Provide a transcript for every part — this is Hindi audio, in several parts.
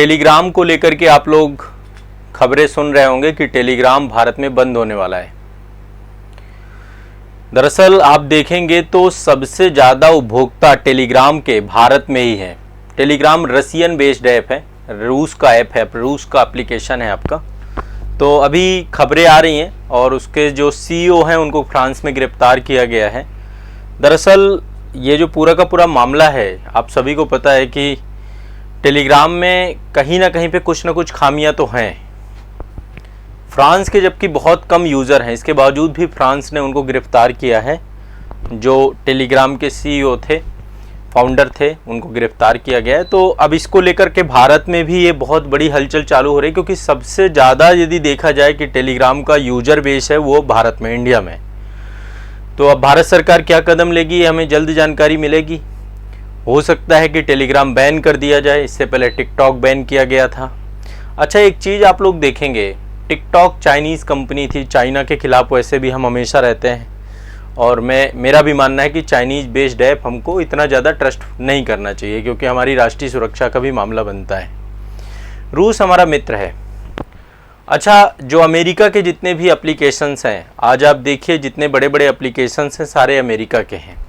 टेलीग्राम को लेकर के आप लोग खबरें सुन रहे होंगे कि टेलीग्राम भारत में बंद होने वाला है। दरअसल आप देखेंगे तो सबसे ज़्यादा उपभोक्ता टेलीग्राम के भारत में ही है। टेलीग्राम रसियन बेस्ड ऐप है, रूस का ऐप है, रूस का एप्लीकेशन है आपका। तो अभी खबरें आ रही हैं और उसके जो सीईओ हैं उनको फ्रांस में गिरफ्तार किया गया है। दरअसल ये जो पूरा का पूरा मामला है, आप सभी को पता है कि टेलीग्राम में कहीं ना कहीं पे कुछ ना कुछ खामियां तो हैं। फ्रांस के जबकि बहुत कम यूज़र हैं, इसके बावजूद भी फ्रांस ने उनको गिरफ्तार किया है। जो टेलीग्राम के सीईओ थे, फाउंडर थे, उनको गिरफ्तार किया गया है। तो अब इसको लेकर के भारत में भी ये बहुत बड़ी हलचल चालू हो रही है, क्योंकि सबसे ज़्यादा यदि देखा जाए कि टेलीग्राम का यूज़र बेस है वो भारत में, इंडिया में। तो अब भारत सरकार क्या कदम लेगी, हमें जल्द जानकारी मिलेगी। हो सकता है कि टेलीग्राम बैन कर दिया जाए। इससे पहले टिकटॉक बैन किया गया था। अच्छा, एक चीज़ आप लोग देखेंगे, टिकटॉक चाइनीज़ कंपनी थी, चाइना के खिलाफ वैसे भी हम हमेशा रहते हैं, और मेरा भी मानना है कि चाइनीज़ बेस्ड ऐप हमको इतना ज़्यादा ट्रस्ट नहीं करना चाहिए, क्योंकि हमारी राष्ट्रीय सुरक्षा का भी मामला बनता है। रूस हमारा मित्र है। अच्छा, जो अमेरिका के जितने भी एप्लीकेशंस हैं, आज आप देखिए जितने बड़े बड़े एप्लीकेशंस हैं सारे अमेरिका के हैं।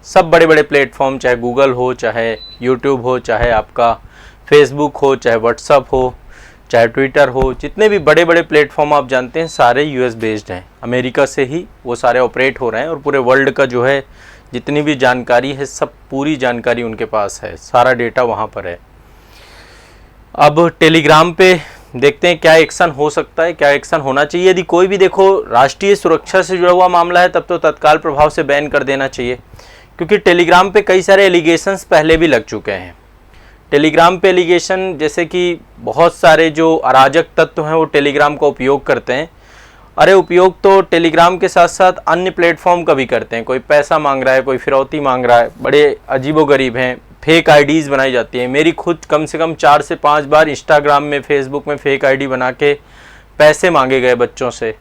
सब बड़े बड़े प्लेटफॉर्म, चाहे गूगल हो, चाहे यूट्यूब हो, चाहे आपका फेसबुक हो, चाहे व्हाट्सअप हो, चाहे ट्विटर हो, जितने भी बड़े बड़े प्लेटफॉर्म आप जानते हैं सारे यूएस बेस्ड हैं। अमेरिका से ही वो सारे ऑपरेट हो रहे हैं और पूरे वर्ल्ड का जो है जितनी भी जानकारी है, सब पूरी जानकारी उनके पास है, सारा डेटा वहाँ पर है। अब टेलीग्राम पे देखते हैं क्या एक्शन हो सकता है, क्या एक्शन होना चाहिए। यदि कोई भी देखो राष्ट्रीय सुरक्षा से जुड़ा हुआ मामला है तब तो तत्काल प्रभाव से बैन कर देना चाहिए, क्योंकि टेलीग्राम पे कई सारे एलिगेशंस पहले भी लग चुके हैं। टेलीग्राम पे एलिगेशन जैसे कि बहुत सारे जो अराजक तत्व हैं वो टेलीग्राम का उपयोग करते हैं। अरे उपयोग तो टेलीग्राम के साथ साथ अन्य प्लेटफॉर्म का भी करते हैं। कोई पैसा मांग रहा है, कोई फिरौती मांग रहा है, बड़े अजीबोगरीब हैं। फेक आईडीज़ बनाई जाती हैं। मेरी खुद कम से कम 4 से 5 बार इंस्टाग्राम में, फेसबुक में फेक आईडी बना के पैसे मांगे गए बच्चों से।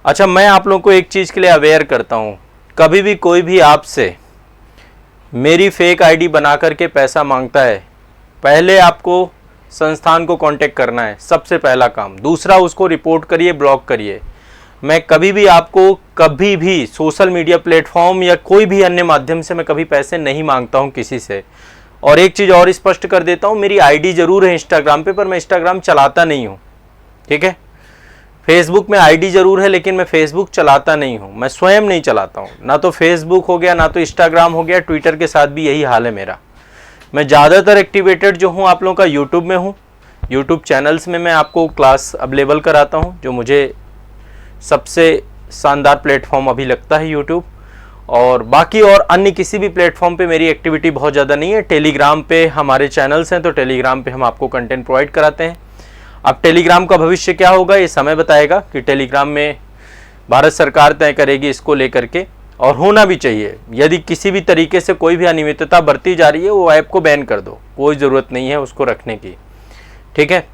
अच्छा, मैं आप लोगों को एक चीज़ के लिए अवेयर करता हूँ, कभी भी कोई भी आपसे मेरी फेक आईडी बना करके पैसा मांगता है, पहले आपको संस्थान को कांटेक्ट करना है, सबसे पहला काम। दूसरा, उसको रिपोर्ट करिए, ब्लॉक करिए। मैं कभी भी आपको कभी भी सोशल मीडिया प्लेटफॉर्म या कोई भी अन्य माध्यम से मैं कभी पैसे नहीं मांगता हूं किसी से। और एक चीज़ और स्पष्ट कर देता हूं, मेरी आईडी ज़रूर है इंस्टाग्राम पे, पर मैं इंस्टाग्राम चलाता नहीं हूं, ठीक है। फेसबुक में आईडी ज़रूर है, लेकिन मैं फेसबुक चलाता नहीं हूं, मैं स्वयं नहीं चलाता हूं। ना तो फेसबुक हो गया, ना तो इंस्टाग्राम हो गया, ट्विटर के साथ भी यही हाल है मेरा। मैं ज़्यादातर एक्टिवेटेड जो हूँ आप लोगों का यूट्यूब में हूँ। यूट्यूब चैनल्स में मैं आपको क्लास अवेलेबल कराता हूँ, जो मुझे सबसे शानदार प्लेटफॉर्म अभी लगता है यूट्यूब। और बाकी और अन्य किसी भी प्लेटफॉर्म पे मेरी एक्टिविटी बहुत ज़्यादा नहीं है। टेलीग्राम पे हमारे चैनल्स हैं, तो टेलीग्राम पे हम आपको कंटेंट प्रोवाइड कराते हैं। अब टेलीग्राम का भविष्य क्या होगा ये समय बताएगा, कि टेलीग्राम में भारत सरकार तय करेगी इसको लेकर के, और होना भी चाहिए। यदि किसी भी तरीके से कोई भी अनियमितता बरती जा रही है, वो ऐप को बैन कर दो, कोई ज़रूरत नहीं है उसको रखने की, ठीक है।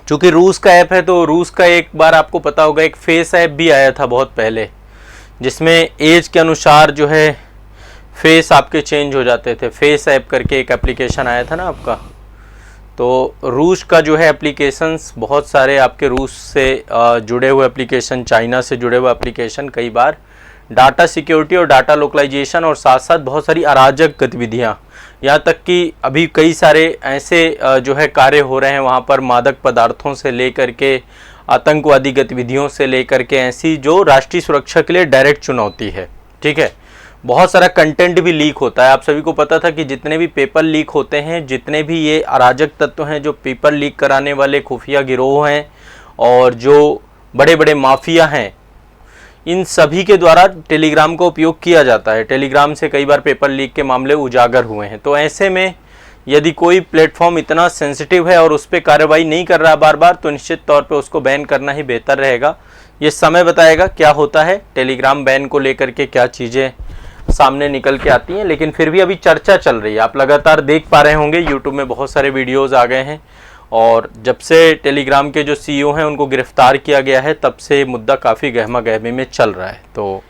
चूँकि रूस का ऐप है, तो रूस का एक बार आपको पता होगा एक फेस ऐप भी आया था बहुत पहले, जिसमें एज के अनुसार जो है फेस आपके चेंज हो जाते थे। फेस ऐप करके एक एप्लीकेशन आया था ना आपका। तो रूस का जो है एप्लीकेशंस बहुत सारे आपके रूस से जुड़े हुए एप्लीकेशन, चाइना से जुड़े हुए एप्लीकेशन, कई बार डाटा सिक्योरिटी और डाटा लोकलाइजेशन और साथ साथ बहुत सारी अराजक गतिविधियाँ, यहाँ तक कि अभी कई सारे ऐसे जो है कार्य हो रहे हैं वहाँ पर, मादक पदार्थों से लेकर के आतंकवादी गतिविधियों से लेकर के, ऐसी जो राष्ट्रीय सुरक्षा के लिए डायरेक्ट चुनौती है, ठीक है। बहुत सारा कंटेंट भी लीक होता है। आप सभी को पता था कि जितने भी पेपर लीक होते हैं, जितने भी ये अराजक तत्व हैं जो पेपर लीक कराने वाले खुफिया गिरोह हैं और जो बड़े बड़े माफिया हैं, इन सभी के द्वारा टेलीग्राम का उपयोग किया जाता है। टेलीग्राम से कई बार पेपर लीक के मामले उजागर हुए हैं। तो ऐसे में यदि कोई प्लेटफॉर्म इतना सेंसिटिव है और उस पर कार्रवाई नहीं कर रहा बार बार, तो निश्चित तौर पे उसको बैन करना ही बेहतर रहेगा। ये समय बताएगा क्या होता है, टेलीग्राम बैन को लेकर के क्या चीज़ें सामने निकल के आती हैं। लेकिन फिर भी अभी चर्चा चल रही है, आप लगातार देख पा रहे होंगे यूट्यूब में बहुत सारे वीडियोज़ आ गए हैं। और जब से टेलीग्राम के जो सीईओ हैं उनको गिरफ्तार किया गया है, तब से मुद्दा काफ़ी गहमा गहमी में चल रहा है। तो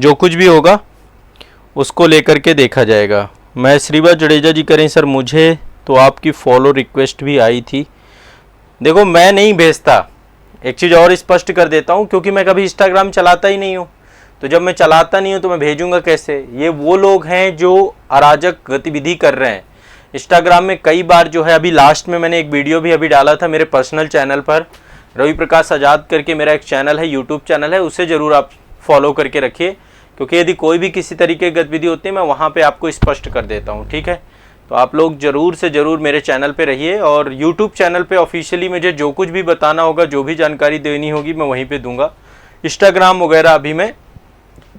जो कुछ भी होगा उसको लेकर के देखा जाएगा। मैं श्रीवास जडेजा जी करें सर, मुझे तो आपकी फॉलो रिक्वेस्ट भी आई थी। देखो मैं नहीं भेजता, एक चीज़ और स्पष्ट कर देता हूँ, क्योंकि मैं कभी इंस्टाग्राम चलाता ही नहीं हूँ। तो जब मैं चलाता नहीं हूँ तो मैं भेजूंगा कैसे? ये वो लोग हैं जो अराजक गतिविधि कर रहे हैं इंस्टाग्राम में। कई बार जो है, अभी लास्ट में मैंने एक वीडियो भी अभी डाला था मेरे पर्सनल चैनल पर, रवि प्रकाश आज़ाद करके मेरा एक चैनल है, यूट्यूब चैनल है, उसे ज़रूर आप फॉलो करके रखिए, क्योंकि यदि कोई भी किसी तरीके की गतिविधि होती है मैं वहाँ पे आपको स्पष्ट कर देता हूँ। ठीक है, तो आप लोग ज़रूर से ज़रूर मेरे चैनल पे रहिए, और यूट्यूब चैनल पे ऑफिशियली मुझे जो कुछ भी बताना होगा, जो भी जानकारी देनी होगी मैं वहीं पे दूंगा। इंस्टाग्राम वगैरह अभी मैं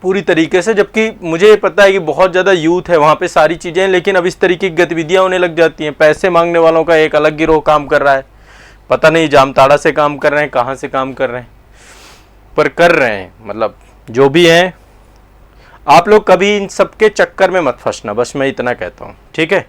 पूरी तरीके से, जबकि मुझे पता है कि बहुत ज़्यादा यूथ है वहाँ पे, सारी चीज़ें, लेकिन अब इस तरीके की गतिविधियाँ होने लग जाती हैं। पैसे मांगने वालों का एक अलग गिरोह काम कर रहा है, पता नहीं जामताड़ा से काम कर रहे हैं, कहाँ से काम कर रहे हैं, पर कर रहे हैं। मतलब जो भी हैं, आप लोग कभी इन सब के चक्कर में मत फंसना, बस मैं इतना कहता हूँ। ठीक है।